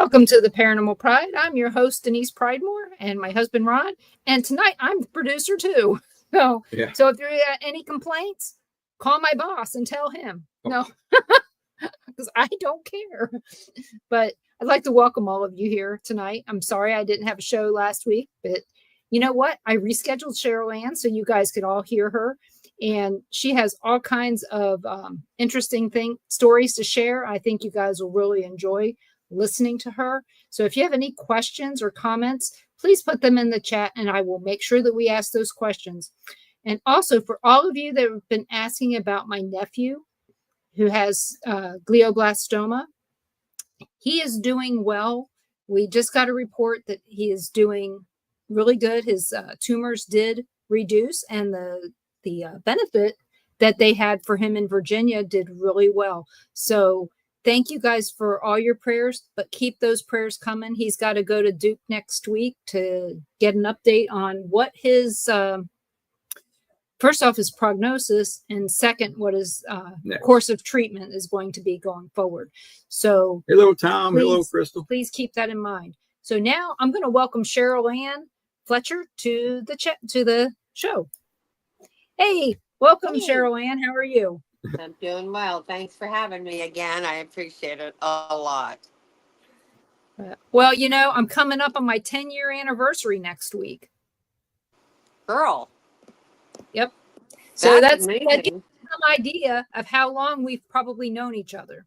Welcome to the Paranormal Pride. I'm your host, Denise Pridemore, and my husband, Ron. And tonight, I'm the producer, too. So if there are any complaints, call my boss and tell him. No, because I don't care. But I'd like to welcome all of you here tonight. I'm sorry I didn't have a show last week, but you know what? I rescheduled Cheryl Ann so you guys could all hear her. And she has all kinds of interesting stories to share. I think you guys will really enjoy listening to her. So if you have any questions or comments, please put them in the chat and I will make sure that we ask those questions. And also for all of you that have been asking about my nephew who has glioblastoma, he is doing well. We just got a report that he is doing really good. His tumors did reduce, and the benefit that they had for him in Virginia did really well. So thank you guys for all your prayers, but keep those prayers coming. He's got to go to Duke next week to get an update on what his, first off, his prognosis, and second, what his course of treatment is going to be going forward. So hello, Tom. Hello, Crystal. Please keep that in mind. So now I'm going to welcome Cheryl Ann Fletcher to the show. Hey, welcome, hey. Cheryl Ann. How are you? I'm doing well. Thanks for having me again. I appreciate it a lot. Well, you know, I'm coming up on my 10-year anniversary next week. Girl. Yep. So that gives amazing. you some idea of how long we've probably known each other.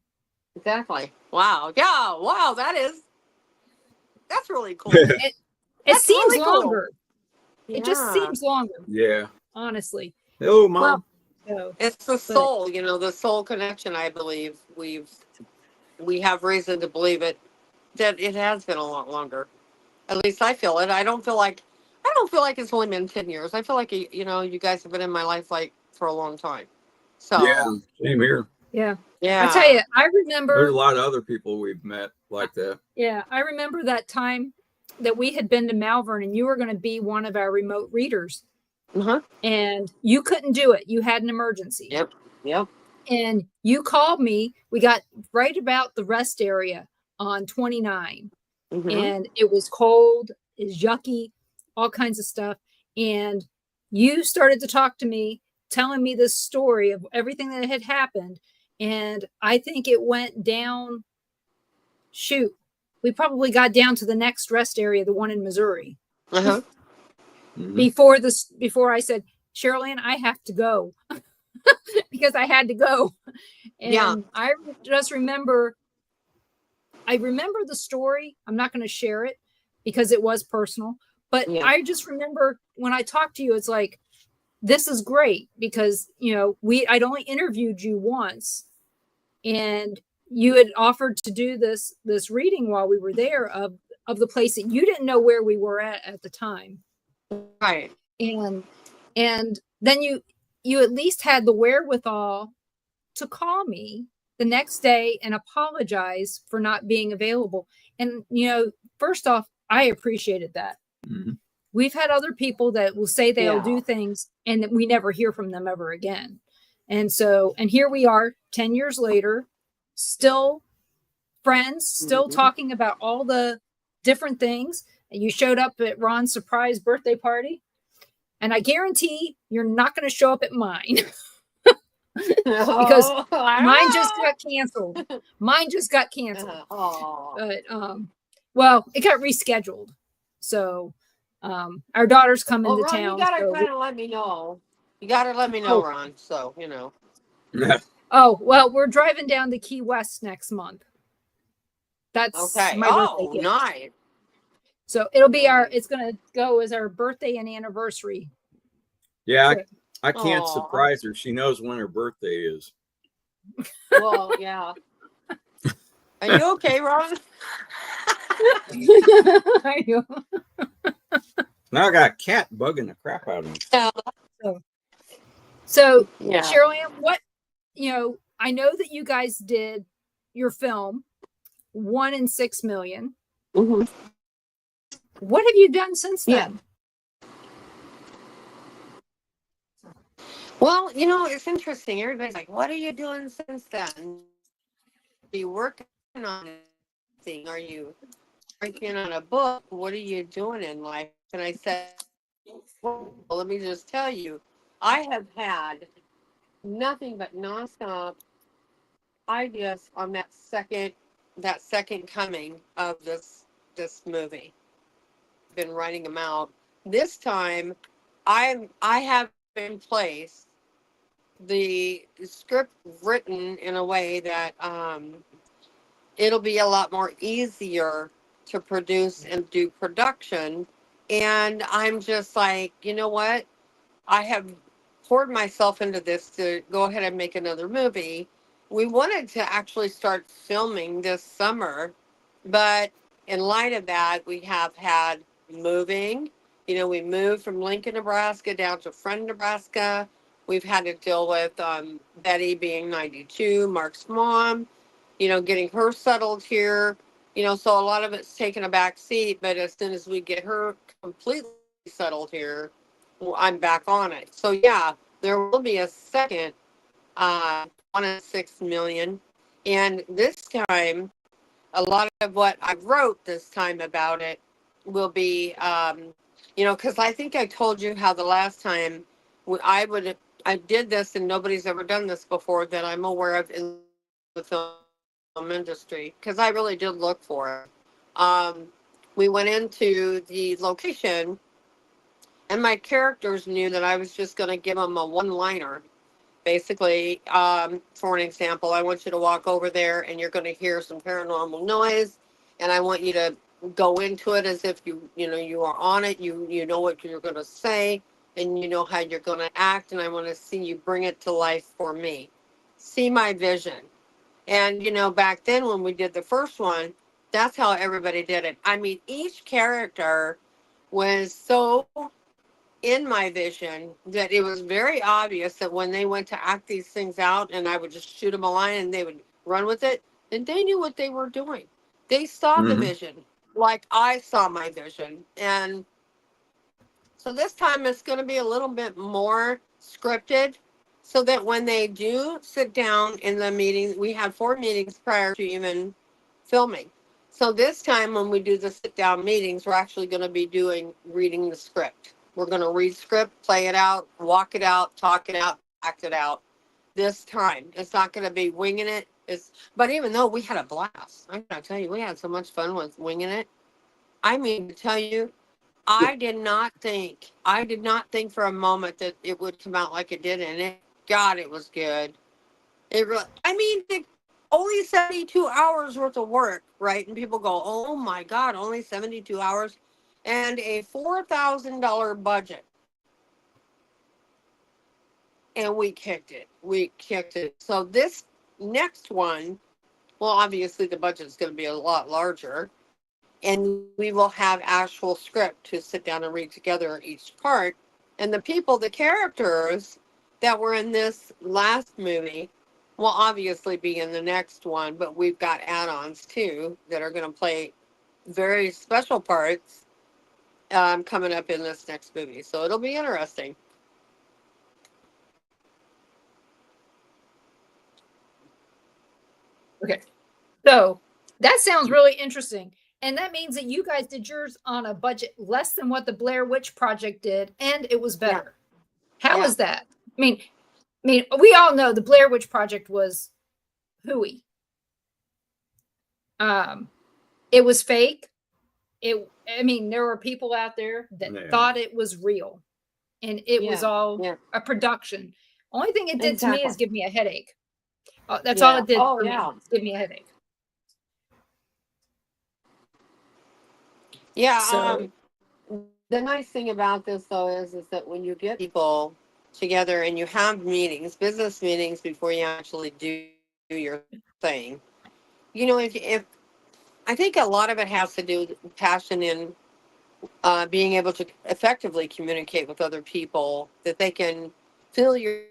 Exactly. Wow. Yeah. Wow. That's really cool. It seems really longer. Cool. It just seems longer. Yeah. Honestly. Hello, Mom. Well, it's the soul, the soul connection. I believe we have reason to believe that it has been a lot longer. At least I feel it. I don't feel like it's only been 10 years. I feel like you guys have been in my life like for a long time. So yeah, same here. Yeah. I tell you, I remember there's a lot of other people we've met like that. Yeah, I remember that time that we had been to Malvern and you were going to be one of our remote readers. Uh-huh. And you couldn't do it. You had an emergency. Yep. And you called me. We got right about the rest area on 29. Mm-hmm. And it was cold, it's yucky, all kinds of stuff. And you started to talk to me, telling me this story of everything that had happened. And I think it went down. Shoot, we probably got down to the next rest area, the one in Missouri. Uh-huh. Before I said, Cheryl Ann, I have to go because I had to go. And I just remember, the story. I'm not going to share it because it was personal, but I just remember when I talked to you, it's like, this is great because, I'd only interviewed you once and you had offered to do this reading while we were there of the place that you didn't know where we were at the time. Right. And then you at least had the wherewithal to call me the next day and apologize for not being available. And, first off, I appreciated that. Mm-hmm. We've had other people that will say they'll do things and that we never hear from them ever again. And here we are 10 years later, still friends, still talking about all the different things. You showed up at Ron's surprise birthday party, and I guarantee you're not going to show up at mine because mine just got canceled. But well, it got rescheduled. So our daughters come into Ron, town. You gotta kind of let me know. You gotta let me know, Ron. So Oh well, we're driving down to Key West next month. That's okay. My birthday gift. Nice. So it'll be it's going to go as our birthday and anniversary. Yeah, I can't surprise her. She knows when her birthday is. Well, yeah. Are you okay, Ron? Now I got a cat bugging the crap out of me. So Cheryl Ann, what, I know that you guys did your film, 1 in 6 million. Mm-hmm. What have you done since then? Well, it's interesting. Everybody's like, what are you doing since then? Be working on it. Are you working on a book? What are you doing in life? And I said, well, let me just tell you, I have had nothing but nonstop ideas on that second coming of this movie. Been writing them out. This time, I have in place the script written in a way that it'll be a lot more easier to produce and do production. And I'm just like, you know what? I have poured myself into this to go ahead and make another movie. We wanted to actually start filming this summer, but in light of that, we have had moving. We moved from Lincoln, Nebraska down to Friend, Nebraska. We've had to deal with Betty being 92, Mark's mom, getting her settled here. So a lot of it's taken a back seat, but as soon as we get her completely settled here, I'm back on it. So yeah, there will be a second 1.6 million. And this time, a lot of what I wrote this time about it will be, because I think I told you how the last time I did this and nobody's ever done this before that I'm aware of in the film industry, because I really did look for it. We went into the location and my characters knew that I was just going to give them a one-liner. Basically, for an example, I want you to walk over there and you're going to hear some paranormal noise, and I want you to go into it as if you are on it. You know what you're going to say, and you know how you're going to act, and I want to see you bring it to life for me. See my vision. And back then when we did the first one, that's how everybody did it. I mean, each character was so in my vision that it was very obvious that when they went to act these things out and I would just shoot them a line and they would run with it, and they knew what they were doing. They saw the vision like I saw my vision. And so this time it's going to be a little bit more scripted, so that when they do sit down in the meeting, we had 4 meetings prior to even filming. So this time when we do the sit down meetings, we're actually going to be reading the script. We're going to read script, play it out, walk it out, talk it out, act it out. This time, it's not going to be winging it. But even though we had a blast, I gotta tell you, we had so much fun with winging it. I mean, to tell you, I did not think for a moment that it would come out like it did, and God, it was good. Only 72 hours worth of work, right? And people go, oh my God, only 72 hours and a $4,000 budget. And we kicked it. So this next one, well, obviously the budget is going to be a lot larger. And we will have actual script to sit down and read together each part. And the characters that were in this last movie will obviously be in the next one, but we've got add-ons too that are going to play very special parts coming up in this next movie. So it'll be interesting. Okay. So that sounds really interesting. And that means that you guys did yours on a budget less than what the Blair Witch Project did, and it was better. Yeah. How is that? I mean, we all know the Blair Witch Project was hooey. It was fake. There were people out there that thought it was real, and it was all a production. Only thing it did to me is give me a headache. That's all it did for me. Give me a headache. Yeah. So, the nice thing about this, though, is that when you get people together and you have business meetings before you actually do your thing, if I think a lot of it has to do with passion in being able to effectively communicate with other people, that they can feel your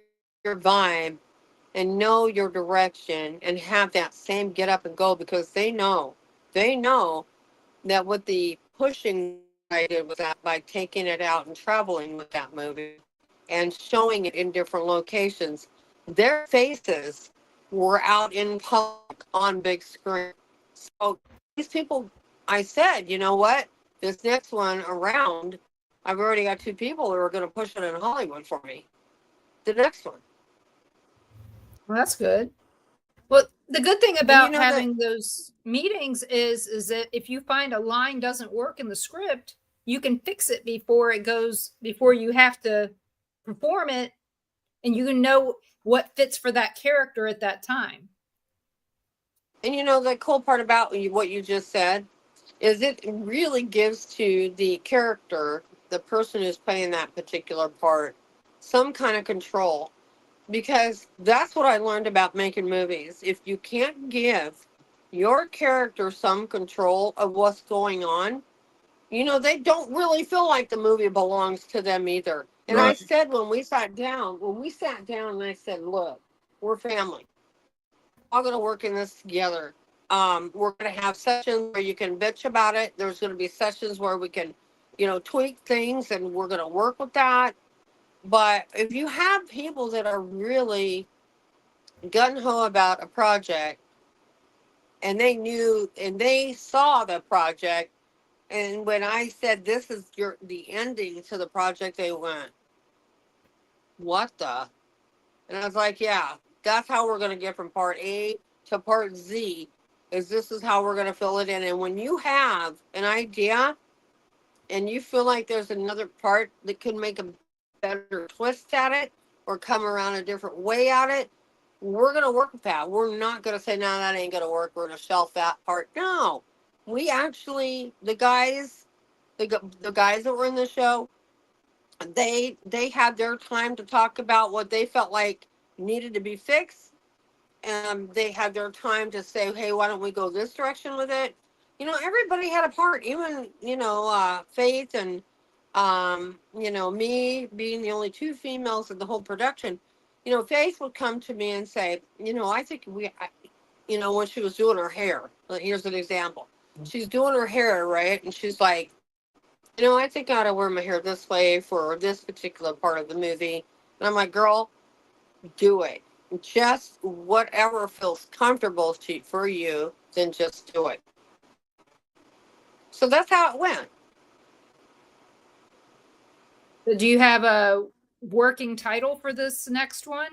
vibe and know your direction and have that same get up and go, because they know that what the pushing I did was that by taking it out and traveling with that movie and showing it in different locations, their faces were out in public on big screen. So people, I said, you know what? This next one around, I've already got 2 people who are going to push it in Hollywood for me. The next one. Well, that's good. Well, the good thing And about having those meetings is that if you find a line doesn't work in the script, you can fix it before you have to perform it, and you know what fits for that character at that time. And the cool part about what you just said is it really gives to the character, the person who's playing that particular part, some kind of control. Because that's what I learned about making movies. If you can't give your character some control of what's going on, they don't really feel like the movie belongs to them either. And Right. I said when we sat down, and I said, look, we're family. We're all going to work in this together. We're going to have sessions where you can bitch about it. There's going to be sessions where we can, tweak things, and we're going to work with that. But if you have people that are really gung-ho about a project, and they knew and they saw the project, and when I said this is the ending to the project, they went, what the? And I was like, yeah, that's how we're going to get from part A to part Z, this is how we're going to fill it in. And when you have an idea and you feel like there's another part that could make a better twist at it or come around a different way at it, we're going to work with that. We're not going to say, no, that ain't going to work. We're going to shelf that part. No, we actually, the guys that were in the show, they had their time to talk about what they felt like needed to be fixed. And they had their time to say, hey, why don't we go this direction with it? Everybody had a part, even, Faith and, me being the only 2 females in the whole production. Faith would come to me and say, I think when she was doing her hair, here's an example. She's doing her hair, right? And she's like, I think I ought to wear my hair this way for this particular part of the movie. And I'm like, girl, do it. Just whatever feels comfortable for you, then just do it. So that's how it went. Do you have a working title for this next one?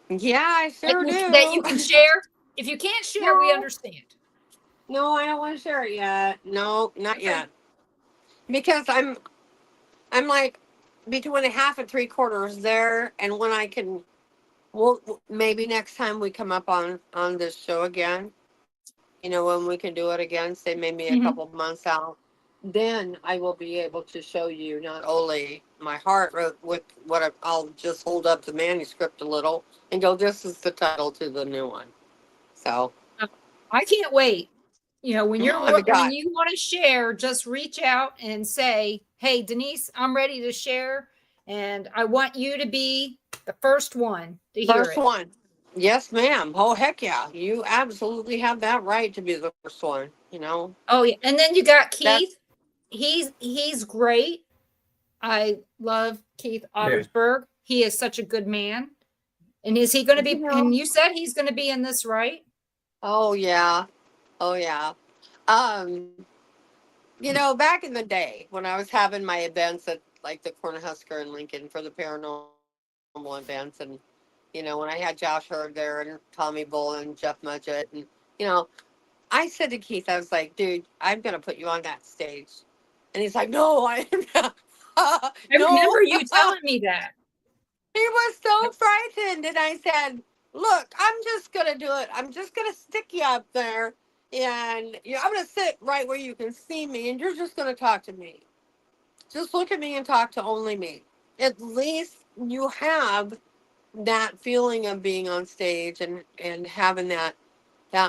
Yeah, I sure do. That you can share? If you can't share, we understand. No, I don't want to share it yet. No, not yet. Because I'm like between 1/2 and 3/4 there, and when I can, maybe next time we come up on this show again, when we can do it again, say maybe a couple months out, then I will be able to show you not only my heart with what I'll just hold up the manuscript a little and go, this is the title to the new one. So I can't wait. When you Oh want to share, just reach out and say, hey, Denise, I'm ready to share. And I want you to be the first one to hear it. First one. Yes, ma'am. Oh, heck yeah. You absolutely have that right to be the first one, Oh, yeah. And then you got Keith. He's great. I love Keith Ottersberg. Yeah. He is such a good man. And is he going to be, and you said he's going to be in this, right? Oh, yeah. Oh, yeah. Back in the day when I was having my events at like the Cornhusker in Lincoln for the paranormal events, and when I had Josh Hurd there and Tommy Bull and Jeff Mudgett, and I said to Keith, I was like, dude, I'm gonna put you on that stage. And he's like, no, I I remember you telling me that. He was so frightened. And I said, look, I'm just gonna do it. I'm just gonna stick you up there, and I'm gonna sit right where you can see me, and you're just gonna talk to me. Just look at me and talk to only me. At least you have that feeling of being on stage and having that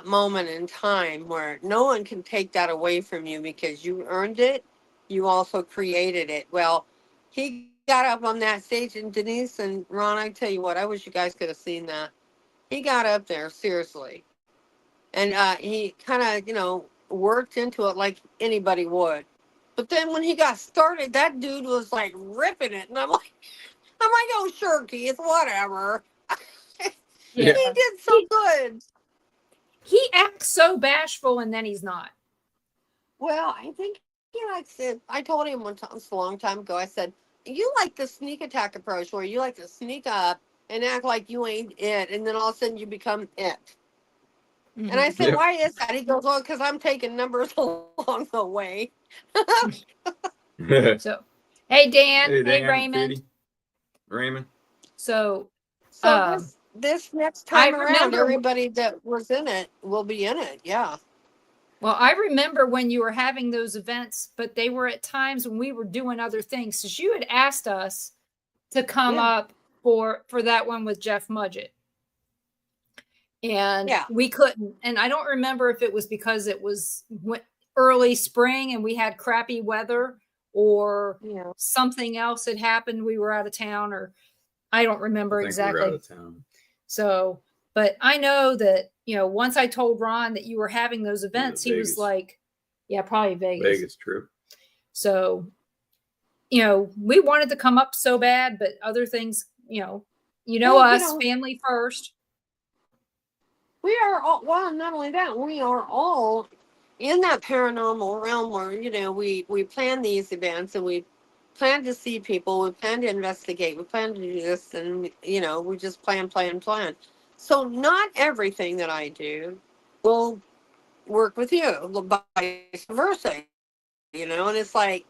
moment in time where no one can take that away from you because you earned it. You also created it. Well, he got up on that stage, and Denise and Ron, I tell you what, I wish you guys could have seen that. He got up there, seriously. And he kind of, worked into it like anybody would. But then when he got started, that dude was like ripping it. And I'm like, oh, sure, Keith, whatever. Yeah. He did so good. he acts so bashful and then he's not. Well, I think he likes it. I told him one time, it's a long time ago, I said, you like the sneak attack approach where you like to sneak up and act like you ain't it, and then all of a sudden you become it. Mm-hmm. And I said, yeah. Why is that? He goes, well, because I'm taking numbers along the way. So, hey, Dan. Hey, Raymond. Raymond. So this next time around, everybody that was in it will be in it. Yeah. Well, I remember when you were having those events, but they were at times when we were doing other things. So you had asked us to come up for that one with Jeff Mudgett. And we couldn't. And I don't remember if it was because it was early spring and we had crappy weather, or something else had happened. We were out of town, or I don't remember exactly. We were out of town. So, but I know that, once I told Ron that you were having those events, he was like, yeah, probably Vegas. Vegas, true. So, we wanted to come up so bad, but other things, us, family first. We are all, well, not only that, we are all in that paranormal realm where, we plan these events and we plan to see people, we plan to investigate, we plan to do this, and, we just plan. So not everything that I do will work with you, vice versa, and it's like,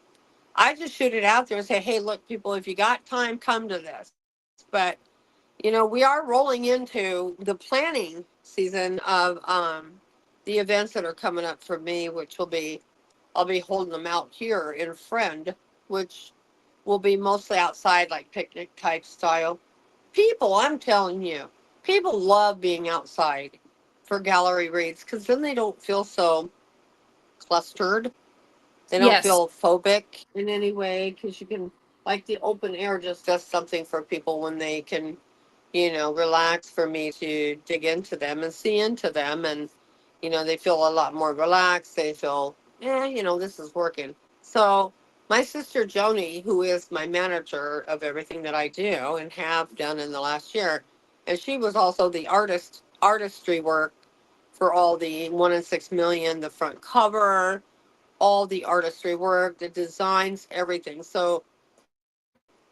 I just shoot it out there and say, hey, look, people, if you got time, come to this. But, we are rolling into the planning season of the events that are coming up for me, which I'll be holding them out here in Friend, which will be mostly outside, like picnic type style. People, I'm telling you, people love being outside for gallery reads because then they don't feel so clustered. They don't feel phobic in any way, because you can, like, the open air just does something for people when they can, relax, for me to dig into them and see into them. And, they feel a lot more relaxed. They feel, this is working. So my sister Joni, who is my manager of everything that I do and have done in the last year, and she was also the artistry work for all the 1 in 6 million, the front cover, all the artistry work, the designs, everything. So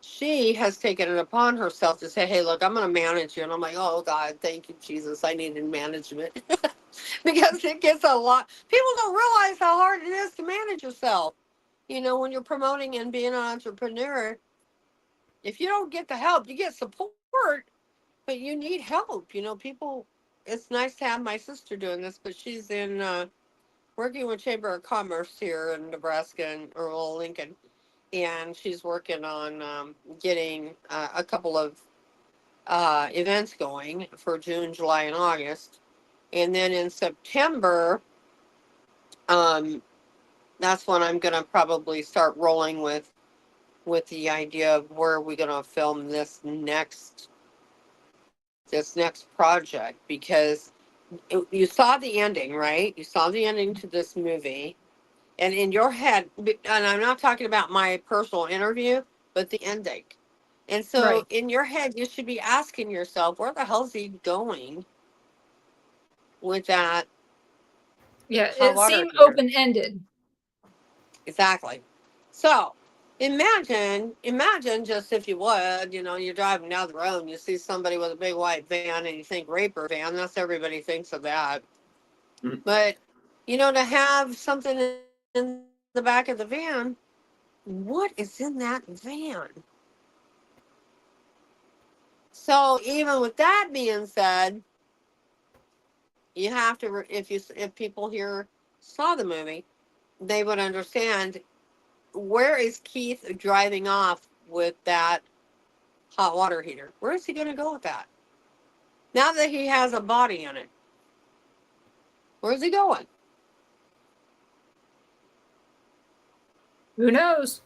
she has taken it upon herself to say, hey, look, I'm going to manage you. And I'm like, oh, God, thank you, Jesus. I needed management. Because it gets a lot. People don't realize how hard it is to manage yourself. When you're promoting and being an entrepreneur, if you don't get the help, you get support, but you need help. People, it's nice to have my sister doing this, but she's in working with Chamber of Commerce here in Nebraska and Earl Lincoln. And she's working on getting a couple of events going for June, July, and August. And then in September, that's when I'm going to probably start rolling with the idea of where we're going to film this next project. Because you saw the ending, right? You saw the ending to this movie. And in your head, and I'm not talking about my personal interview, but the ending. And so in your head, you should be asking yourself, where the hell is he going with that? Yeah, it seemed open-ended. Exactly. So imagine just, if you would, you're driving down the road and you see somebody with a big white van and you think raper van. That's, everybody thinks of that. Mm. But, to have something in the back of the van, what is in that van? So even with that being said, you have to, if people here saw the movie, they would understand, where is Keith driving off with that hot water heater? Where is he going to go with that? Now that he has a body in it, where's he going? Who knows?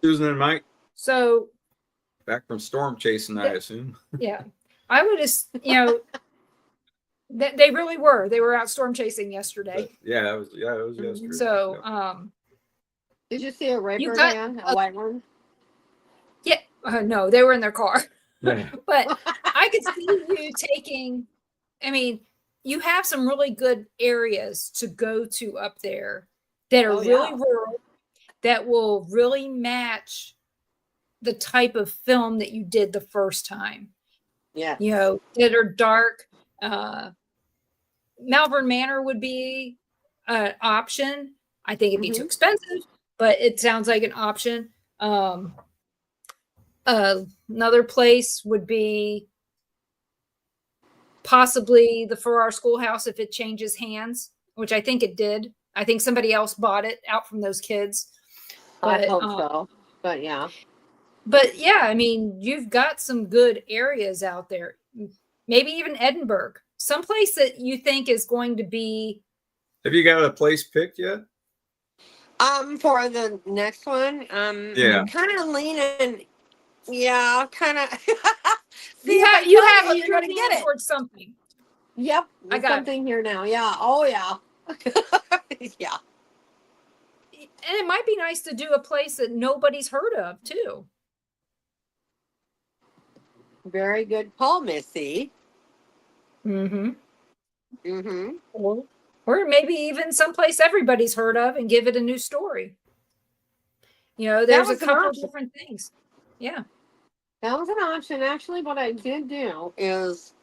Susan and Mike. So back from storm chasing, I assume. Yeah, I would just, they really were. They were out storm chasing yesterday. It was yesterday. So, did you see a raper van, a white one? Yeah, no, they were in their car. Yeah. But I could see you taking. I mean, you have some really good areas to go to up there that are really rural, that will really match the type of film that you did the first time. Yeah. You know, that are dark. Malvern Manor would be an option. I think it'd be too expensive, but it sounds like an option. Another place would be possibly the Farrar Schoolhouse if it changes hands, which I think it did. I think somebody else bought it out from those kids. But, I hope so. But yeah. But yeah, I mean, you've got some good areas out there. Maybe even Edinburgh, someplace that you think is going to be. Have you got a place picked yet? For the next one, yeah, kind of leaning. Yeah, kind of. You're going to get it towards something. Yep, I got something here now. Yeah. Oh yeah. Yeah. And it might be nice to do a place that nobody's heard of too. Very good call, Missy. Or maybe even someplace everybody's heard of and give it a new story. You know, there's a couple of different things. Yeah. That was an option. Actually, what I did do is,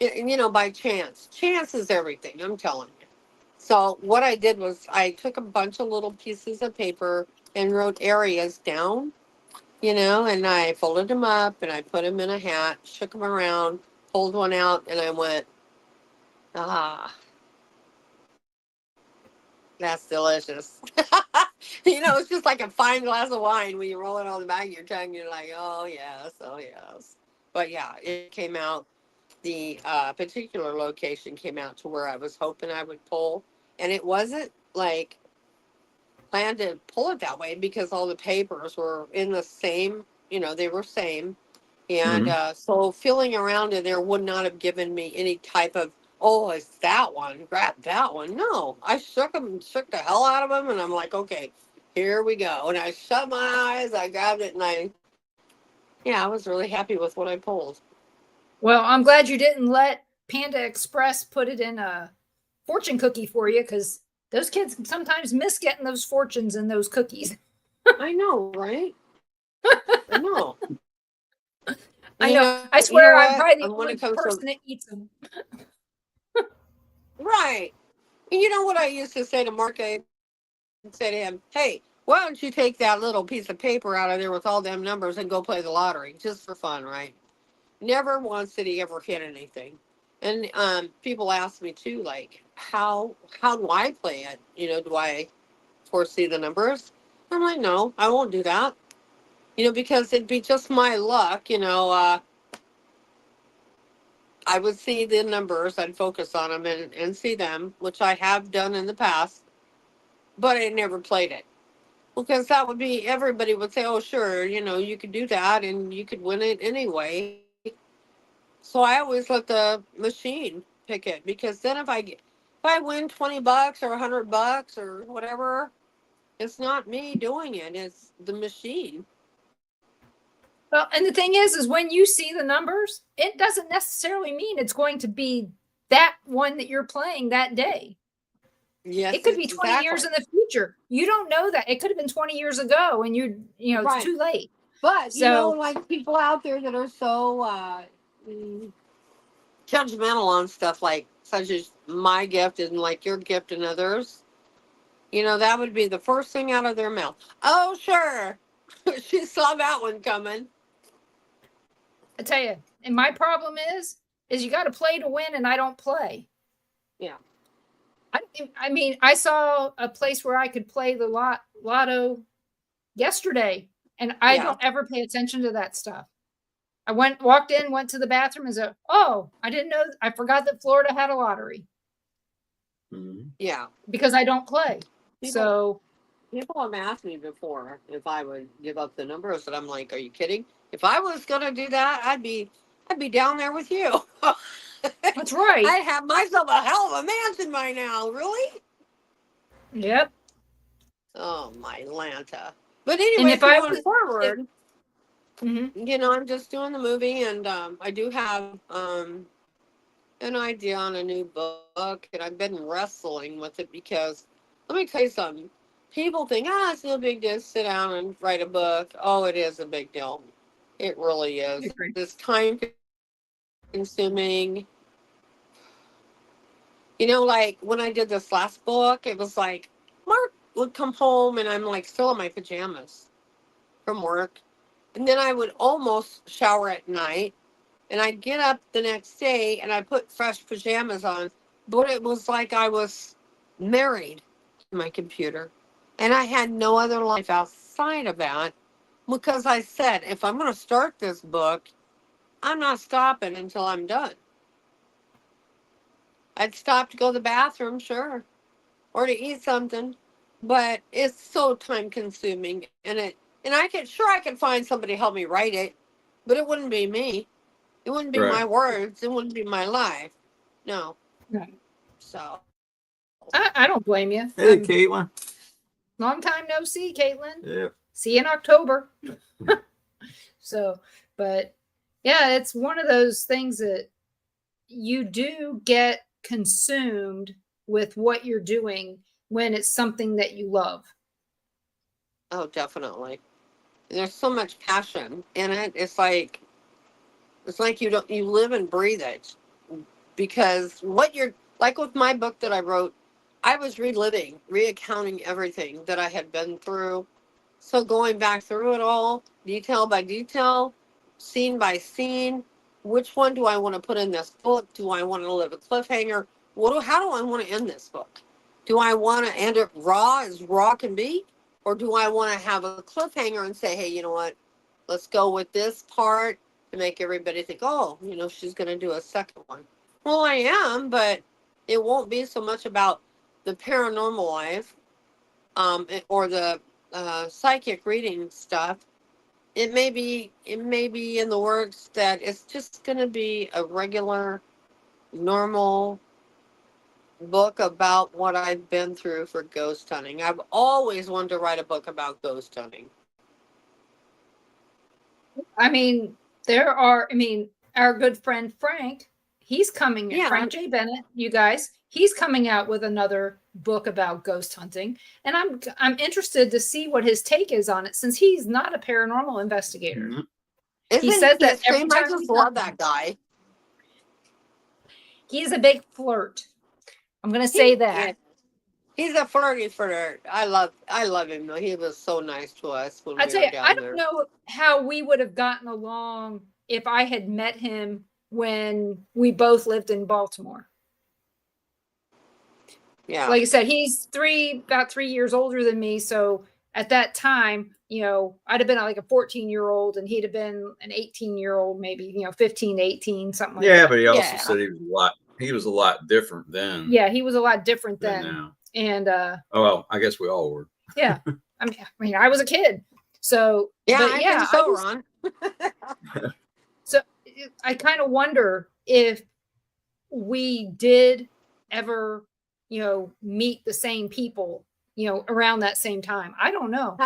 you know, by chance. Chance is everything, I'm telling you. So what I did was I took a bunch of little pieces of paper and wrote areas down, you know, and I folded them up and I put them in a hat, shook them around, pulled one out, and I went, that's delicious. You know, it's just like a fine glass of wine when you roll it on the back of your tongue. You're like, oh, yes, oh, yes. But yeah, it came out. The particular location came out to where I was hoping I would pull. And it wasn't like planned to pull it that way because all the papers were in the same, you know, they were same. And so feeling around in there would not have given me any type of, oh, it's that one, grab that one. No, I shook the hell out of them. And I'm like, okay, here we go. And I shut my eyes, I grabbed it, and I was really happy with what I pulled. Well, I'm glad you didn't let Panda Express put it in a fortune cookie for you, because those kids sometimes miss getting those fortunes in those cookies. I know, right? I know. I know. I swear I'm probably the only person that eats them. Right. And you know what I used to say to Mark? I say to him, hey, why don't you take that little piece of paper out of there with all them numbers and go play the lottery just for fun, right? Never once did he ever hit anything. And people ask me too, like, how do I play it? You know, do I foresee the numbers? I'm like, no, I won't do that. You know, because it'd be just my luck, you know. I would see the numbers, I'd focus on them and see them, which I have done in the past, but I never played it. Because that would be, everybody would say, oh, sure, you know, you could do that and you could win it anyway. So I always let the machine pick it, because then if I win $20 or $100 or whatever, it's not me doing it, it's the machine. Well, and the thing is when you see the numbers, it doesn't necessarily mean it's going to be that one that you're playing that day. Yes, it could be 20 years in the future. You don't know that. It could have been 20 years ago, and it's too late. But you know, like people out there that are so judgmental on stuff like such as my gift and like your gift and others, you know, that would be the first thing out of their mouth. Oh, sure. She saw that one coming. I tell you, and my problem is you got to play to win, and I don't play. Yeah. I mean, I saw a place where I could play the lotto yesterday, and I don't ever pay attention to that stuff. I walked in, went to the bathroom, and said, "Oh, I didn't know. I forgot that Florida had a lottery." Yeah, because I don't play. People have asked me before if I would give up the numbers, and I'm like, "Are you kidding? If I was gonna do that, I'd be down there with you." That's right. I have myself a hell of a mansion by now. Really? Yep. Oh my Lanta. But anyway, going forward, you know, I'm just doing the movie, and I do have an idea on a new book, and I've been wrestling with it because let me tell you something. People think, it's no big deal to sit down and write a book. Oh, it is a big deal. It really is. It's time consuming. You know, like when I did this last book, it was like Mark would come home and I'm like still in my pajamas from work. And then I would almost shower at night and I'd get up the next day and I put fresh pajamas on. But it was like I was married to my computer and I had no other life outside of that because I said, if I'm going to start this book, I'm not stopping until I'm done. I'd stop to go to the bathroom, sure, or to eat something, but it's so time consuming and I could find somebody to help me write it, but it wouldn't be me. It wouldn't be my words. It wouldn't be my life. No. Right. So. I don't blame you. Hey, Caitlin. Long time no see, Caitlin. Yeah. See you in October. So, but yeah, it's one of those things that you do get consumed with what you're doing when it's something that you love. Oh, definitely. There's so much passion in it. It's like you live and breathe it because what you're like with my book that I wrote, I was reaccounting everything that I had been through. So going back through it all, detail by detail, scene by scene, which one do I want to put in this book? Do I want to leave a cliffhanger? How do I want to end this book? Do I want to end it raw as raw can be? Or do I want to have a cliffhanger and say, hey, you know what? Let's go with this part to make everybody think, oh, she's going to do a second one. Well, I am, but it won't be so much about the paranormal life or the psychic reading stuff. It may be in the works that it's just going to be a regular, normal book about what I've been through for ghost hunting. I've always wanted to write a book about ghost hunting. I mean, our good friend Frank, he's coming. Yeah. Frank J. Bennett, you guys, he's coming out with another book about ghost hunting, and I'm interested to see what his take is on it since he's not a paranormal investigator. Mm-hmm. He says that every time I just love that guy. He's a big flirt. I'm going to say that. Yeah. He's a flirty flirt. I love him though. He was so nice to us when we were down there. I don't know how we would have gotten along if I had met him when we both lived in Baltimore. Yeah. Like I said, he's about 3 years older than me. So at that time, I'd have been like a 14-year-old and he'd have been an 18-year-old, maybe, 15, 18, something like that. Yeah, but he also said he was a lot different then. Yeah, he was a lot different then. Now. And well, I guess we all were. Yeah. I mean, I was a kid. So I think so, Ron. So I kind of wonder if we did ever, meet the same people, around that same time. I don't know.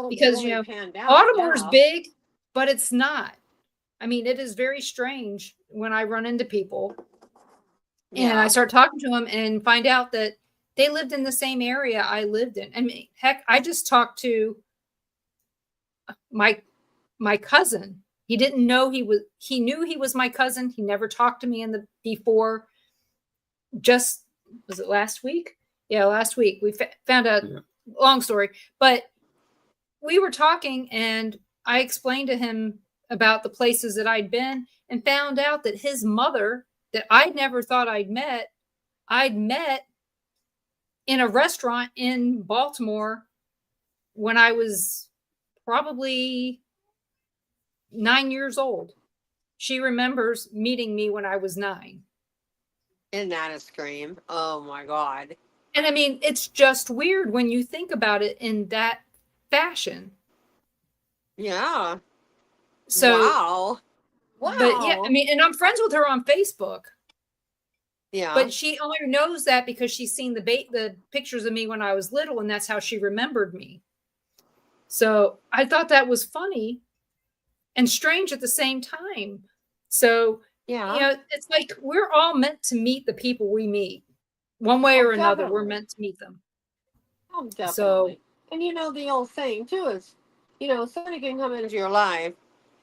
Because Baltimore's big, but it's not. I mean, it is very strange when I run into people and I start talking to them and find out that they lived in the same area I lived in. I mean, heck, I just talked to my cousin. He didn't know he knew he was my cousin. He never talked to me before. Was it last week? Yeah, last week. We found out, long story, but we were talking and I explained to him about the places that I'd been and found out that his mother that I never thought I'd met in a restaurant in Baltimore when I was probably 9 years old. She remembers meeting me when I was 9. Isn't that a scream? Oh my God. And I mean, it's just weird when you think about it in that fashion. Yeah. So wow. But yeah, I mean, and I'm friends with her on Facebook. Yeah. But she only knows that because she's seen the pictures of me when I was little, and that's how she remembered me. So I thought that was funny and strange at the same time. So Yeah. it's like we're all meant to meet the people we meet. One way Oh, or another, we're definitely. meant to meet them. Oh, So, definitely. And the old saying too is, somebody can come into your life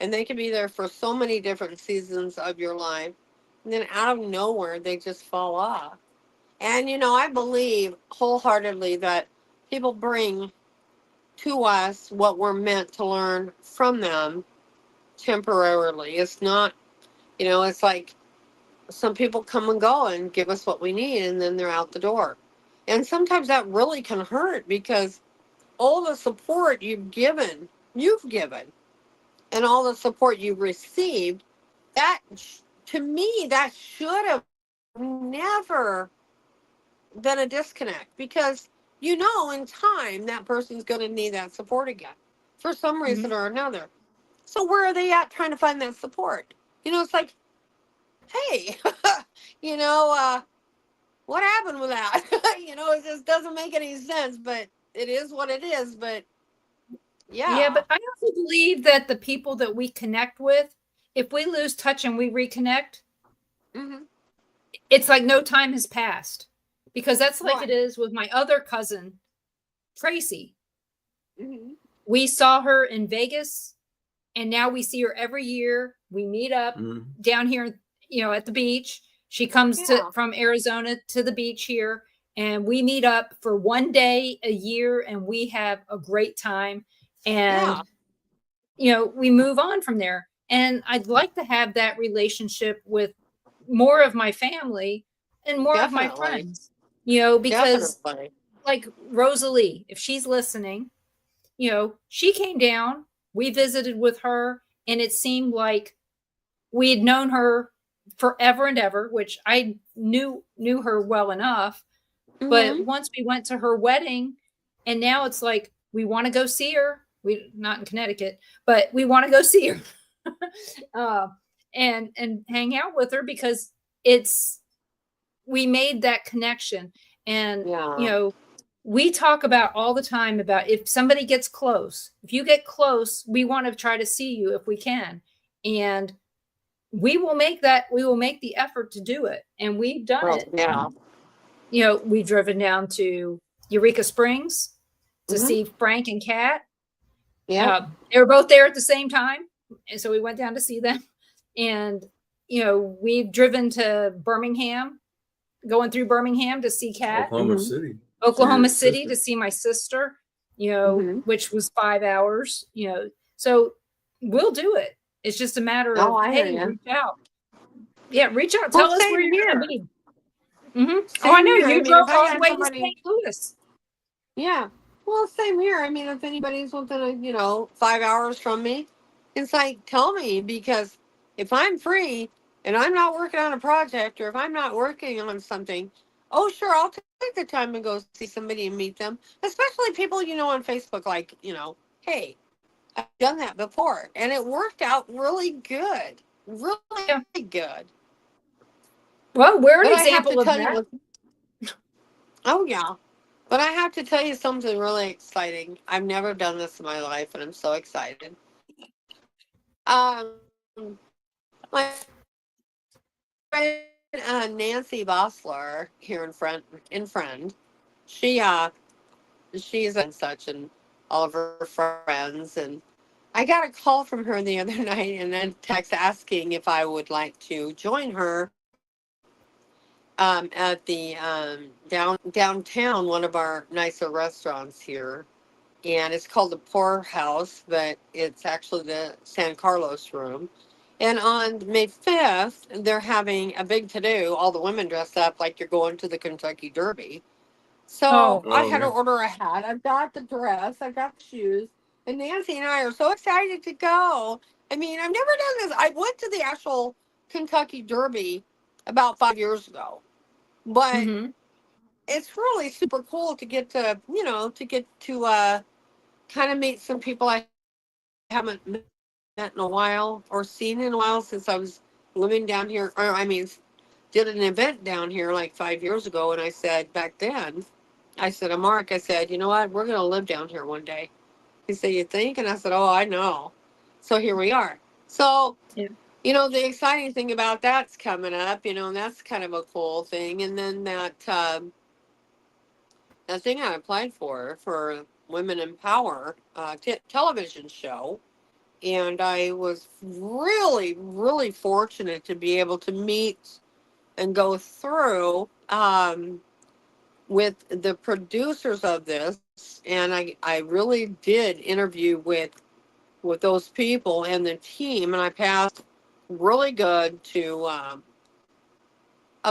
and they can be there for so many different seasons of your life. And then out of nowhere, they just fall off. And, I believe wholeheartedly that people bring to us what we're meant to learn from them temporarily. It's not, it's like some people come and go and give us what we need and then they're out the door. And sometimes that really can hurt because all the support you've given, and all the support you've received, that to me, that should have never been a disconnect because in time that person's going to need that support again for some mhm. reason or another. So where are they at trying to find that support? It's like, hey, you know, uh, what happened with that? It just doesn't make any sense, but it is what it is. But Yeah, yeah. but I also believe that the people that we connect with, if we lose touch and we reconnect, Hmm. it's like no time has passed. Because that's like it Right. is with my other cousin, Tracy. Hmm. We saw her in Vegas and now we see her every year. We meet up Mm-hmm. down here, at the beach. She comes Yeah. from Arizona to the beach here, and we meet up for one day a year, and we have a great time. And Yeah. we move on from there. And I'd like to have that relationship with more of my family and more of my Definitely. friends. Because Definitely. like Rosalie, if she's listening, she came down, we visited with her, and it seemed like we had known her forever and ever, which I knew her well enough. But Hmm. once we went to her wedding, and now it's like we want to go see her. We not in Connecticut, but we want to go see her, uh, and hang out with her because it's we made that connection. And Yeah. we talk about all the time about if somebody gets close, if you get close, we want to try to see you if we can. And we will make the effort to do it. And we've done Well, it. yeah. We've driven down to Eureka Springs to Hmm. see Frank and Kat. Yep. They were both there at the same time. And so we went down to see them. And, we've driven to Birmingham, going through Birmingham to see Kat, Oklahoma Hmm. City. See Oklahoma your City sister. to see my sister, Hmm. which was 5 hours, so we'll do it. It's just a matter Oh, of, I hear hey, you. reach out. Yeah, reach out. Well, Tell us where same you're going to here. be. Oh, I Same know here. I you mean, drove if I all the had way to somebody, St. Louis. yeah. Well, same here. I mean, if anybody's within 5 hours from me, it's like, tell me because if I'm free and I'm not working on a project or if I'm not working on something, oh, sure, I'll take the time and go see somebody and meet them, especially people, on Facebook, like, hey, I've done that before and it worked out really good. Really Yeah. good. Well, we're an But I have to example of tell that. you, oh, yeah. But I have to tell you something really exciting. I've never done this in my life, and I'm so excited. Um, my friend Nancy Bossler here in Friend, she she's and such, and all of her friends, and I got a call from her the other night, and then text asking if I would like to join her at the downtown, one of our nicer restaurants here, and it's called the Poor House, but it's actually the San Carlos Room. And on May 5th, they're having a big to do, all the women dress up like you're going to the Kentucky Derby. So Oh, I Oh had to yeah. order a hat. I've got the dress, I've got the shoes, and Nancy and I are so excited to go. I mean, I've never done this. I went to the actual Kentucky Derby about 5 years ago, but mm-hmm. it's really super cool to get to kind of meet some people I haven't met in a while or seen in a while since I was living down here. Or, I mean, did an event down here like 5 years ago. And I said, back then, I said, to Mark, I said, you know what? We're going to live down here one day. He said, you think? And I said, oh, I know. So here we are. So, Yeah. The exciting thing about that's coming up, and that's kind of a cool thing. And then that thing I applied for Women in Power television show. And I was really, really fortunate to be able to meet and go through with the producers of this. And I really did interview with those people and the team, and I passed really good to up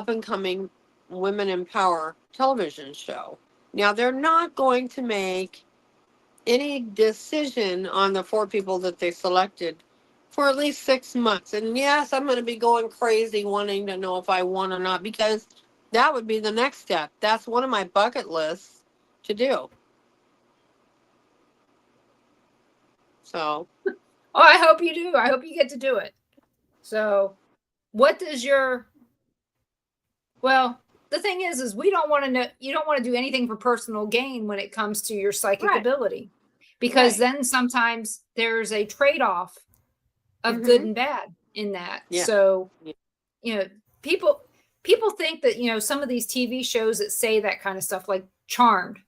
and coming Women in Power television show. Now, they're not going to make any decision on the 4 people that they selected for at least 6 months. And yes, I'm going to be going crazy wanting to know if I won or not, because that would be the next step. That's one of my bucket lists to do. So. Oh, I hope you do. I hope you get to do it. So, what does the thing is we don't want to know, you don't want to do anything for personal gain when it comes to your psychic ability, because then sometimes there's a trade-off of good and bad in that. Yeah. So, people think that, some of these TV shows that say that kind of stuff, like Charmed,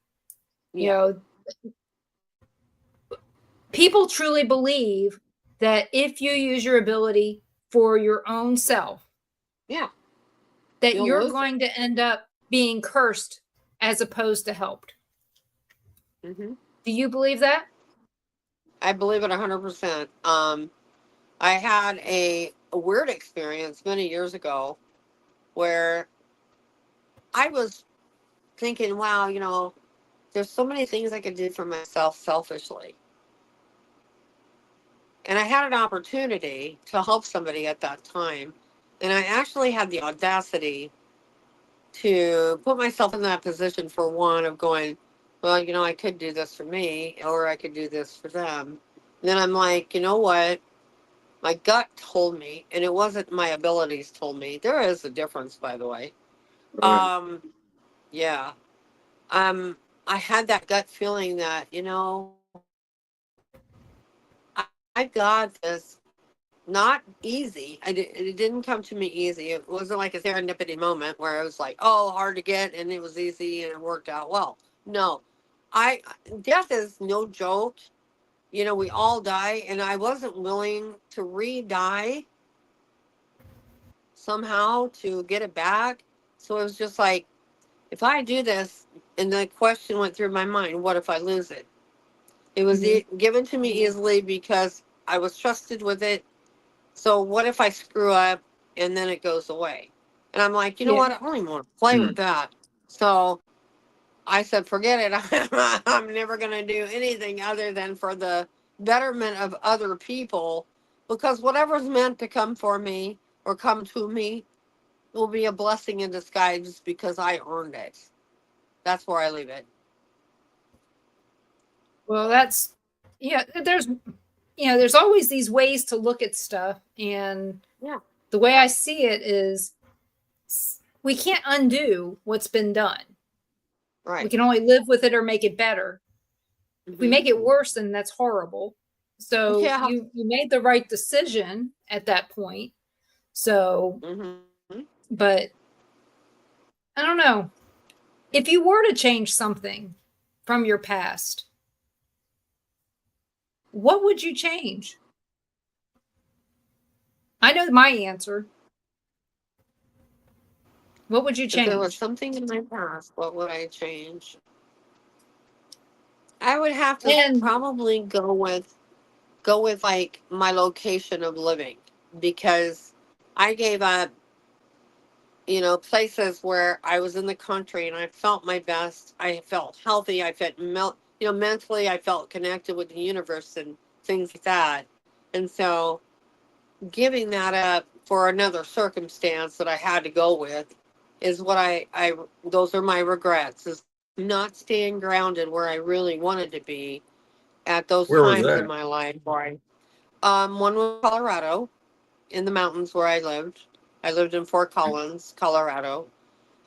people truly believe that if you use your ability for your own self, that you're going to end up being cursed as opposed to helped. Mm-hmm. Do you believe that? I believe it 100%. I had a weird experience many years ago where I was thinking, wow, there's so many things I could do for myself selfishly. And I had an opportunity to help somebody at that time. And I actually had the audacity to put myself in that position, for one, of going, well, I could do this for me, or I could do this for them. And then I'm like, you know what? My gut told me, and it wasn't my abilities told me. There is a difference, by the way. Right. Yeah. I had that gut feeling that, I got this. Not easy. It didn't come to me easy. It wasn't like a serendipity moment where it was like, oh, hard to get, and it was easy and it worked out well. No, death is no joke. We all die, and I wasn't willing to re-die somehow to get it back. So it was just like, if I do this, and the question went through my mind, what if I lose it? It was given to me easily because I was trusted with it. So what if I screw up and then it goes away? And I'm like, you know what? I don't even want to play with that. So I said, forget it. I'm never going to do anything other than for the betterment of other people, because whatever's meant to come for me or come to me will be a blessing in disguise because I earned it. That's where I leave it. Well, there's always these ways to look at stuff. And the way I see it is, we can't undo what's been done. Right. We can only live with it or make it better. If we make it worse, then that's horrible. So you made the right decision at that point. So, but I don't know. If you were to change something from your past, what would you change? I know my answer. What would you change? If there was something in my past, what would I change? I would have to probably go with like my location of living, because I gave up, places where I was in the country and I felt my best. I felt healthy. I felt, mentally, I felt connected with the universe and things like that. And so giving that up for another circumstance that I had to go with is what those are my regrets, is not staying grounded where I really wanted to be at those times in my life. Where one was Colorado, in the mountains where I lived. I lived in Fort Collins, Colorado.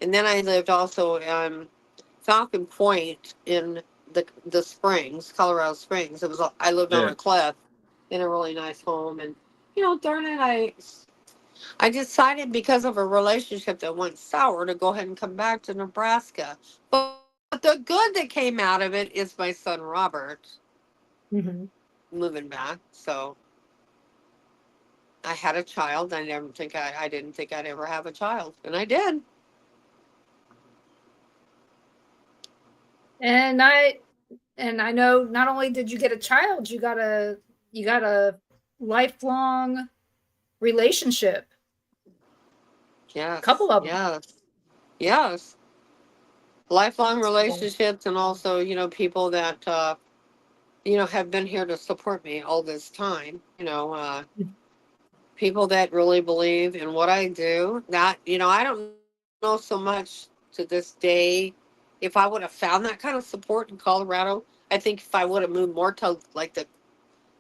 And then I lived also in Falcon Point in the Springs, Colorado Springs. I lived on a cliff in a really nice home. And darn it, I decided because of a relationship that went sour to go ahead and come back to Nebraska. But the good that came out of it is my son Robert moving back. So I had a child. I didn't think I'd ever have a child, and I did. And I know not only did you get a child, you got a lifelong relationship. Yes. A couple of them. Yes. Lifelong relationships, and also, people that have been here to support me all this time. People that really believe in what I do. That, I don't know so much to this day if I would have found that kind of support in Colorado. I think if I would have moved more to like the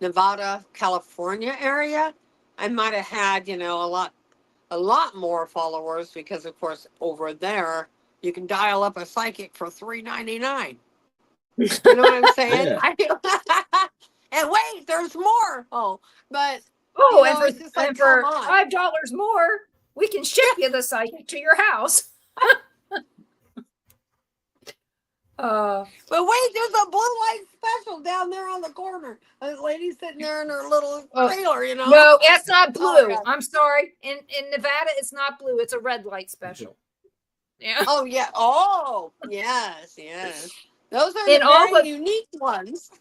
Nevada, California area, I might have had, a lot more followers, because of course over there you can dial up a psychic for $3.99. You know what I'm saying? Yeah. And wait, there's more. But and for $5 more, we can ship you the psychic to your house. But wait, there's a blue light special down there on the corner. A lady sitting there in her little trailer, No, it's not blue. I'm sorry. In Nevada, it's not blue. It's a red light special. Yeah. Oh yeah. Oh yes. Those are the very unique ones.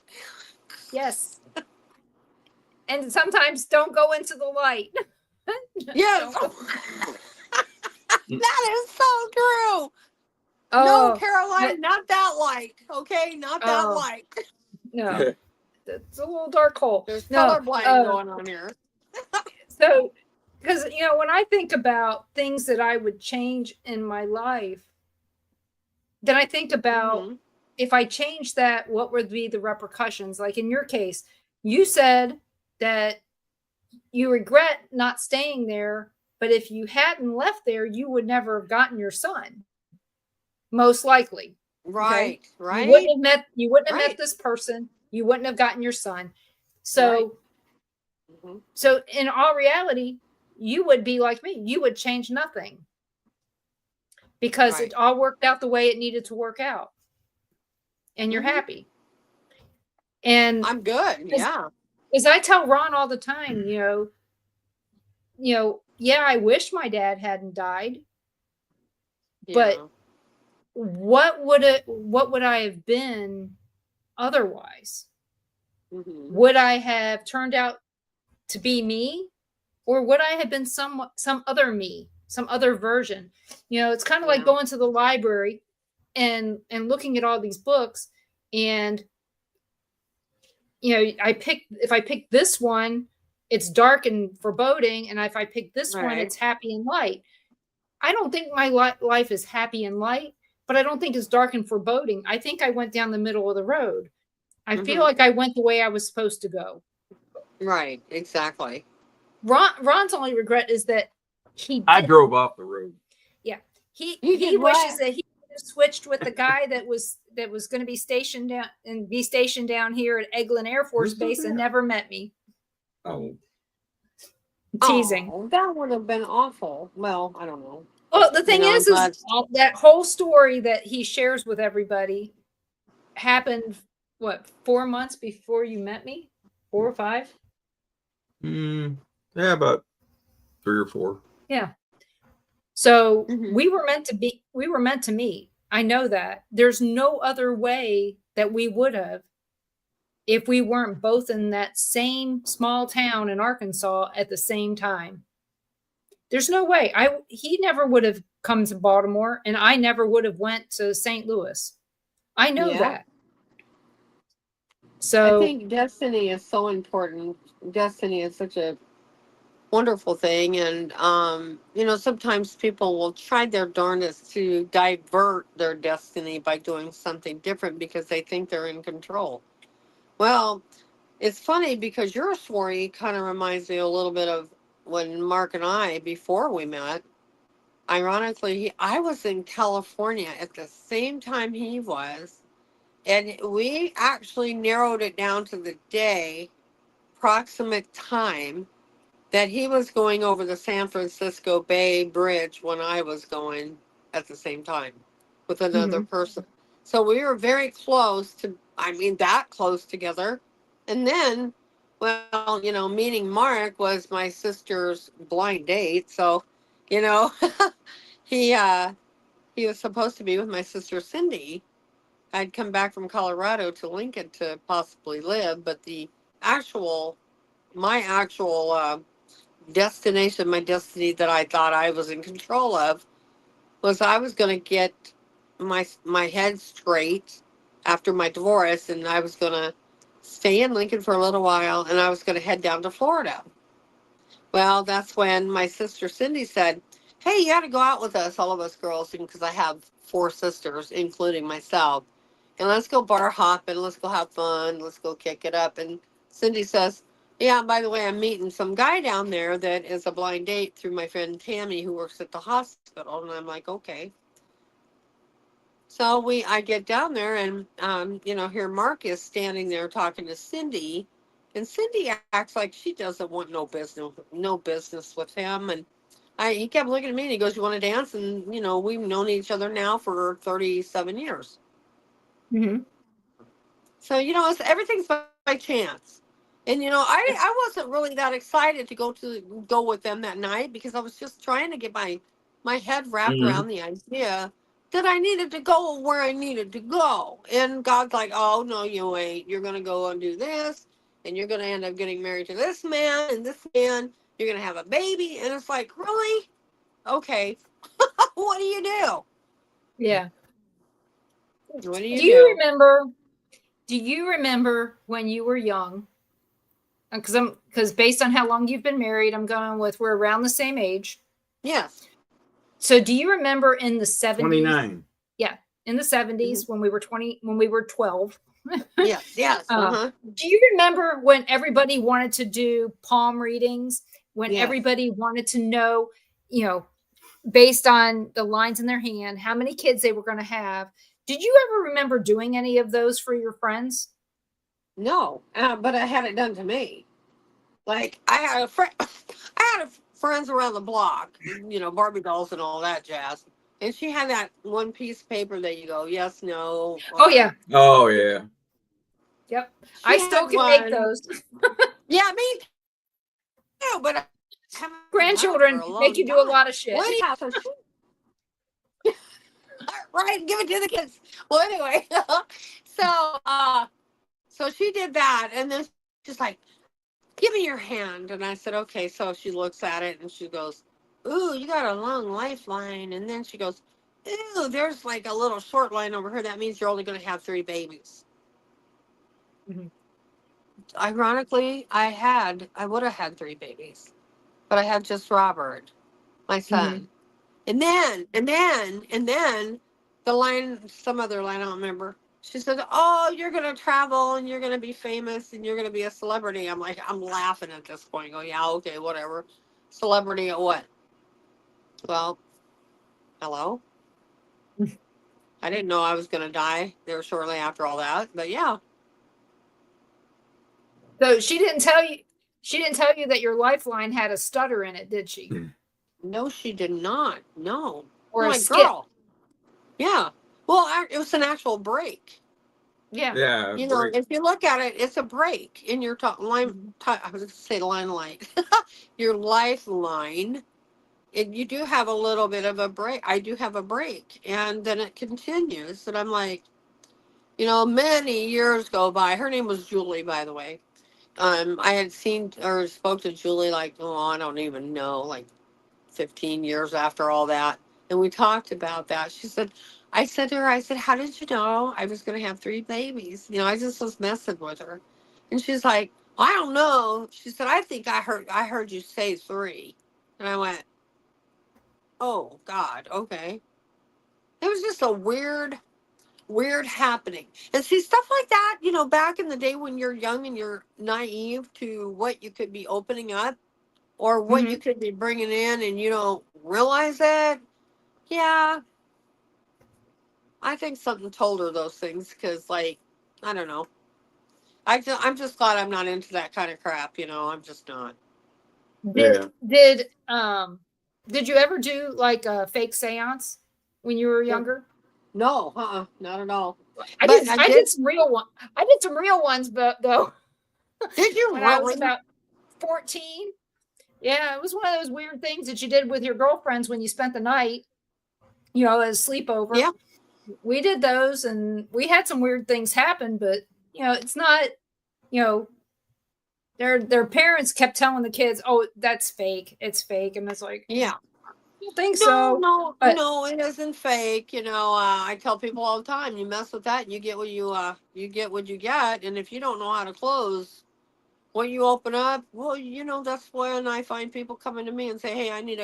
Yes. And sometimes don't go into the light. Yes. That is so true. No, Caroline, not that light. Okay, not that light. No, it's a little dark hole. There's colorblind going on here. So, because when I think about things that I would change in my life, then I think about if I change that, what would be the repercussions? Like in your case, you said that you regret not staying there, but if you hadn't left there, you would never have gotten your son. Most likely. Right, okay? Right. You wouldn't have met this person. You wouldn't have gotten your son. So, so in all reality, you would be like me. You would change nothing because it all worked out the way it needed to work out. And you're happy. And I'm good. Yeah. As I tell Ron all the time, yeah, I wish my dad hadn't died, but what would I have been otherwise? Would I have turned out to be me, or would I have been some other me, some other version? It's kind of like going to the library and looking at all these books, and if I pick this one, it's dark and foreboding, and if I pick this one, it's happy and light. I don't think my life is happy and light, but I don't think it's dark and foreboding. I think I went down the middle of the road. I feel like I went the way I was supposed to go. Right, exactly. Ron's only regret is that I drove off the road. Yeah. He wishes that he switched with the guy that was going to be stationed down here at Eglin Air Force Base and never met me. Oh. Teasing. Oh, that would have been awful. Well, I don't know. Well, the thing is that whole story that he shares with everybody happened, 4 months before you met me? 4 or 5? Yeah, about 3 or 4. Yeah. So we were meant to meet. I know that. There's no other way that we would have if we weren't both in that same small town in Arkansas at the same time. There's no way. He never would have come to Baltimore, and I never would have went to St. Louis. I know that. So I think destiny is so important. Destiny is such a wonderful thing, and sometimes people will try their darndest to divert their destiny by doing something different because they think they're in control. Well, it's funny because your story kind of reminds me a little bit of when Mark and I, before we met, ironically, I was in California at the same time he was, and we actually narrowed it down to the day, proximate time, that he was going over the San Francisco Bay Bridge when I was going at the same time with another person. So we were very close to, I mean, that close together. And then, well, you know, meeting Mark was my sister's blind date. So, you know, he was supposed to be with my sister Cindy. I'd come back from Colorado to Lincoln to possibly live, but my actual destination, my destiny that I thought I was in control of, was I was going to get my head straight after my divorce, and I was going to stay in Lincoln for a little while, and I was going to head down to Florida. Well, that's when my sister Cindy said, "Hey, you got to go out with us, all of us girls, because I have 4 sisters, including myself, and let's go bar hopping, let's go have fun, let's go kick it up." And Cindy says, "Yeah, by the way, I'm meeting some guy down there that is a blind date through my friend Tammy who works at the hospital." And I'm like, "Okay." So I get down there, and you know, here Mark is standing there talking to Cindy, and Cindy acts like she doesn't want no business with him. And he kept looking at me, and he goes, "You want to dance?" And you know, we've known each other now for 37 years. So you know, everything's by chance. And you know, I wasn't really that excited to go with them that night, because I was just trying to get my head wrapped around the idea that I needed to go where I needed to go. And God's like, "Oh no, you ain't. You're gonna go and do this, and you're gonna end up getting married to this man, and this man, you're gonna have a baby." And it's like, really? Okay. What do you do? Yeah. What do you Do you remember when you were young? Because based on how long you've been married, I'm going with we're around the same age. Yes. So do you remember in the 70s? 29. Yeah, in the 70s when we were 12. Yes. Do you remember when everybody wanted to do palm readings? When everybody wanted to know, you know, based on the lines in their hand, how many kids they were going to have? Did you ever remember doing any of those for your friends? No, but I had it done to me. Like I had friends around the block, you know, Barbie dolls and all that jazz. And she had that one piece of paper that you go, yes, no. Oh yeah. Oh yeah. Yep. I still can make those. Yeah, me too. But I haven't grandchildren make you do a lot of shit. Well, yeah, so right, give it to the kids. Well, anyway, so she did that, and then she's like, "Give me your hand." And I said, "Okay." So she looks at it and she goes, "Ooh, you got a long lifeline." And then she goes, "Ooh, there's like a little short line over here. That means you're only going to have 3 babies." Ironically, I would have had 3 babies, but I had just Robert, my son. And then the line, some other line, I don't remember. She said, "Oh, you're going to travel and you're going to be famous and you're going to be a celebrity." I'm like, I'm laughing at this point. Go, yeah, okay, whatever. Celebrity at what? Well, hello? I didn't know I was going to die there shortly after all that, but yeah. So she didn't tell you that your lifeline had a stutter in it, did she? No, she did not. No. Or I'm a like, skip. girl. Yeah. Well, it was an actual break. Yeah. Yeah. You know, if you look at it, it's a break in your line. I was going to say limelight. Your lifeline. And you do have a little bit of a break. I do have a break. And then it continues. And I'm like, you know, many years go by. Her name was Julie, by the way. I had seen or spoke to Julie like, oh, I don't even know, like 15 years after all that. And we talked about that. I said to her, I said, "How did you know I was going to have 3 babies?" You know, I just was messing with her. And she's like, "I don't know." She said, "I think I heard you say 3." And I went, "Oh God, okay." It was just a weird happening. And see, stuff like that, you know, back in the day when you're young and you're naive to what you could be opening up or what you could be bringing in and you don't realize it. Yeah, I think something told her those things because, like, I don't know. I'm just glad I'm not into that kind of crap, you know. I'm just not. Did you ever do like a fake seance when you were younger? No, not at all. I did some real one. I did some real ones, but though. Did you when really? I was about 14? Yeah, it was one of those weird things that you did with your girlfriends when you spent the night, as sleepover. Yeah. We did those, and we had some weird things happen, but it's not, their parents kept telling the kids, "Oh, that's fake. It's fake," and it's like, yeah. I don't think so. No, it isn't fake. I tell people all the time, you mess with that, you get what you get, and if you don't know how to close, when you open up, well, that's when I find people coming to me and say, "Hey, I need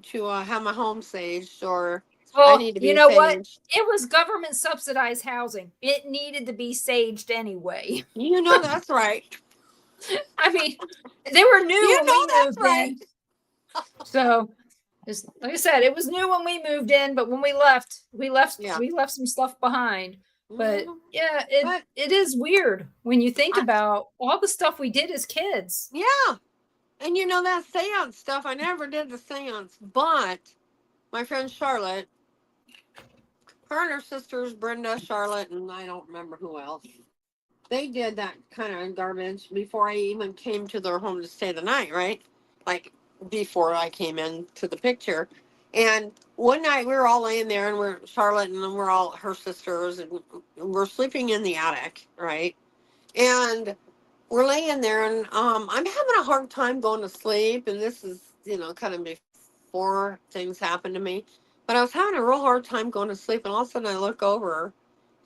to have my home saged, or I need to be saged." What? It was government subsidized housing. It needed to be saged anyway. That's right. I mean, they were new when we that's moved right. in. So, like I said, it was new when we moved in, but when we left some stuff behind. But yeah, it is weird when you think about all the stuff we did as kids. Yeah. And that seance stuff, I never did the seance, but my friend Charlotte, her and her sisters, Brenda, Charlotte, and I don't remember who else, they did that kind of garbage before I even came to their home to stay the night, right? Like before I came into the picture. And one night we were all laying there, and Charlotte and we're all her sisters, and we're sleeping in the attic, right? And we're laying there, and I'm having a hard time going to sleep, and this is kind of before things happened to me, but I was having a real hard time going to sleep, and all of a sudden I look over,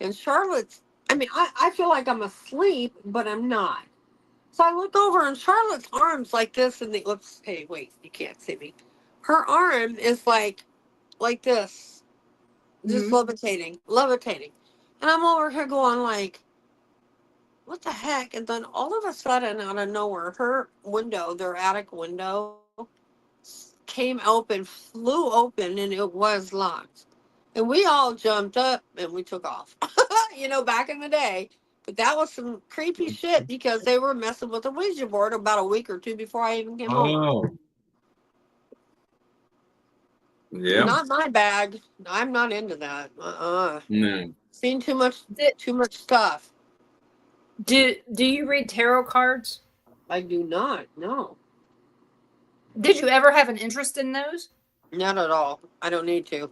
and Charlotte's, I feel like I'm asleep, but I'm not. So I look over, and Charlotte's arm's like this, and oops, hey, wait, you can't see me. Her arm is like this, just levitating, and I'm over here going like, what the heck? And then all of a sudden, out of nowhere, her window, their attic window, came open, flew open, and it was locked. And we all jumped up and we took off, back in the day. But that was some creepy shit because they were messing with the Ouija board about a week or two before I even came home. Yeah. Not my bag. I'm not into that. No. Seen too much stuff. Do you read tarot cards? I do not. No. Did you ever have an interest in those? Not at all. I don't need to.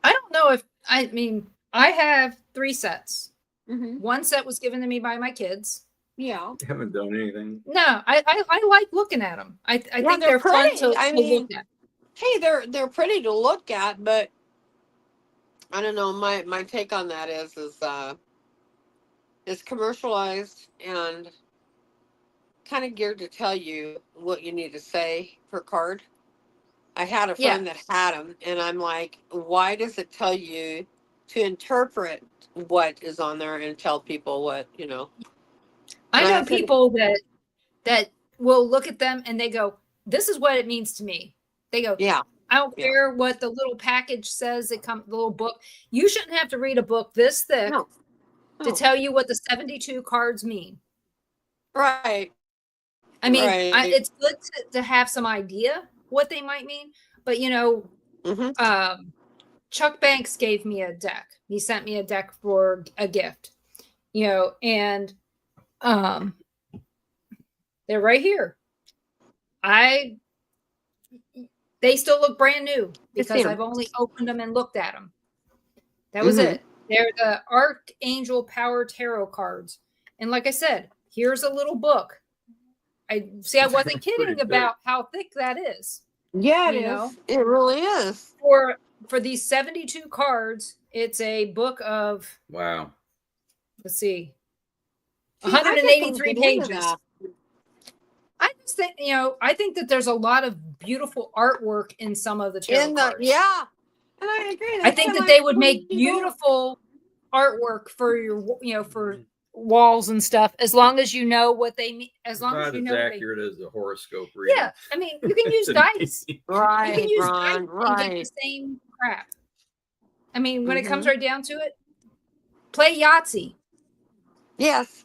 I don't know if I have 3 sets. Mm-hmm. One set was given to me by my kids. Yeah. You haven't done anything. No, I like looking at them. I think they're pretty. fun to look at. Hey, they're pretty to look at, but I don't know. My take on that is it's commercialized and kind of geared to tell you what you need to say per card. I had a friend that had them, and I'm like, why does it tell you to interpret what is on there and tell people what, I know people that will look at them and they go, this is what it means to me. They go, yeah. I don't care what the little package says. The little book. You shouldn't have to read a book this thick to tell you what the 72 cards mean. Right. I mean, it's good to have some idea what they might mean, but Chuck Banks gave me a deck. He sent me a deck for a gift, and they're right here. They still look brand new because I've only opened them and looked at them. That was it. They're the Archangel Power Tarot cards. And like I said, here's a little book. I wasn't kidding about how thick that is. Yeah, it is. It really is. For these 72 cards, it's a book of, wow. Let's see, 183 pages. I just think, I think that there's a lot of beaual artwork in some of the tarot cards. Yeah. And I agree. I think that they would make beautiful artwork for your, for walls and stuff, as long as you know what they mean. As long as you know as accurate as the horoscope reading. Yeah, I mean, you can use dice. Right, you can use Ron, dice right. and get the same crap. I mean, when it comes right down to it, play Yahtzee. Yes.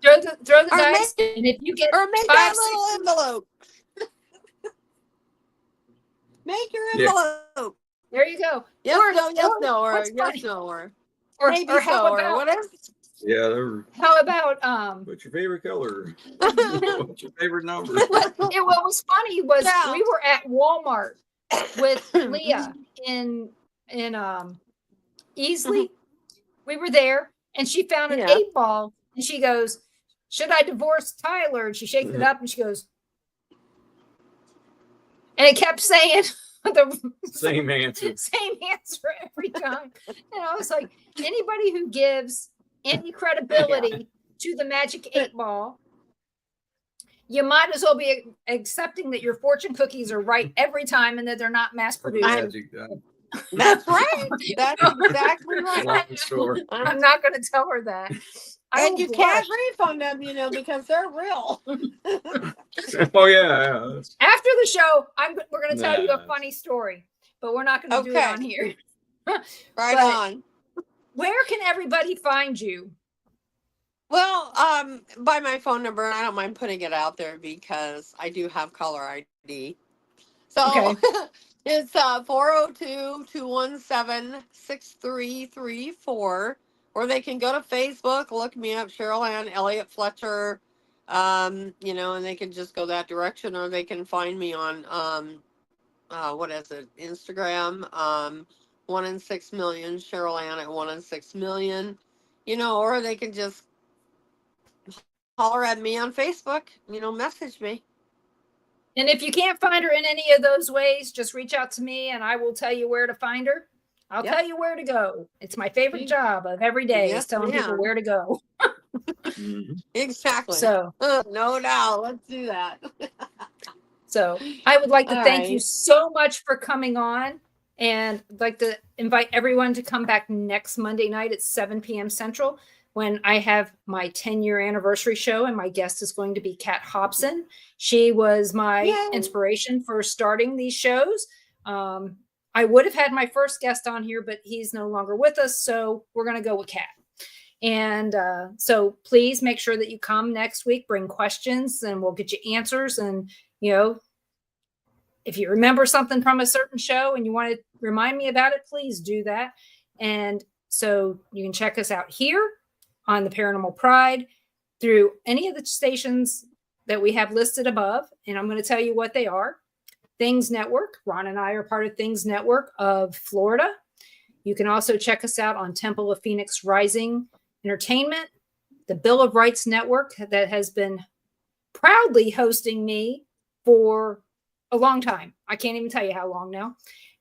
throw the Or dice, make, and if you get or make 5, that 6, little envelope. Make your Yeah. envelope. there you go. Yes, no, yes, no, or what's yes, funny? no, or Or maybe how so, or about whatever. Yeah, they're how about what's your favorite color? What's your favorite number? what was funny was Yeah. we were at Walmart with Leah in Easley. We were there, and she found an Yeah. 8-ball, and she goes, "Should I divorce Tyler?" And she shaked it up, and she goes, and it kept saying the Same answer. same answer every time. And I was like, anybody who gives any credibility to the magic 8-ball, you might as well be accepting that your fortune cookies are right every time and that they're not mass produced. Magic, That's right. That's exactly right. long story. I'm not going to tell her that. And you can't refund them, because they're real. Oh yeah. After the show, we're going to tell you a Nah. funny story, but we're not going to do it Okay. on here. Right But on. where can everybody find you? Well, by my phone number, and I don't mind putting it out there because I do have caller ID. So Okay. it's 402-217-6334, or they can go to Facebook, look me up, Cheryl Ann Fletcher, and they can just go that direction, or they can find me on what is it, Instagram, 1 in 6 million, Cheryl Ann at 1 in 6 million, or they can just holler at me on Facebook, message me. And if you can't find her in any of those ways, just reach out to me and I will tell you where to find her. I'll tell you where to go. It's my favorite job of every day is telling people where to go. Exactly. So, no doubt. Let's do that. So I would like to thank you so much for coming on, and I'd like to invite everyone to come back next Monday night at 7 p.m. Central when I have my 10-year anniversary show, and my guest is going to be Kat Hobson. She was my inspiration for starting these shows. I would have had my first guest on here, but he's no longer with us, so we're going to go with Kat. And so please make sure that you come next week, bring questions, and we'll get you answers. And, if you remember something from a certain show and you want to remind me about it, please do that. And so you can check us out here on the Paranormal Pride through any of the stations that we have listed above. And I'm going to tell you what they are. Things Network. Ron and I are part of Things Network of Florida. You can also check us out on Temple of Phoenix Rising Entertainment, the Bill of Rights Network that has been proudly hosting me for a long time. I can't even tell you how long now.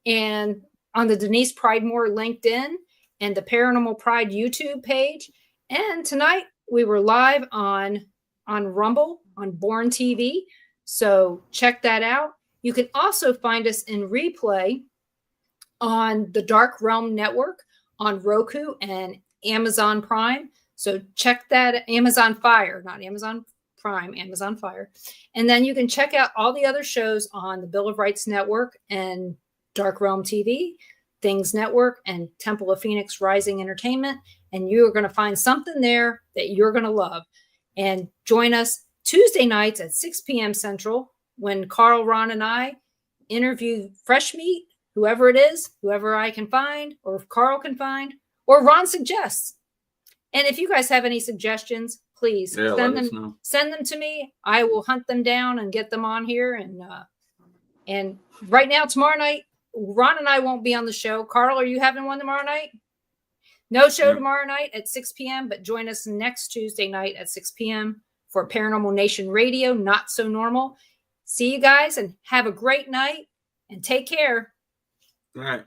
And on the Denise Pridemore LinkedIn and the Paranormal Pride YouTube page. And tonight we were live on Rumble on Born TV. So check that out. You can also find us in replay on the Dark Realm Network on Roku and Amazon Prime. So check that. Amazon Fire, not Amazon Prime, Amazon Fire. And then you can check out all the other shows on the Bill of Rights Network and Dark Realm TV, Things Network, and Temple of Phoenix Rising Entertainment. And you are going to find something there that you're going to love. And join us Tuesday nights at 6 p.m. Central when Carl, Ron, and I interview fresh meat, whoever it is, whoever I can find, or if Carl can find, or Ron suggests. And if you guys have any suggestions, please send them to me. I will hunt them down and get them on here. And right now, tomorrow night, Ron and I won't be on the show. Carl, are you having one tomorrow night? No show tomorrow night at 6 p.m., but join us next Tuesday night at 6 p.m. for Paranormal Nation Radio, Not So Normal. See you guys and have a great night and take care. All right.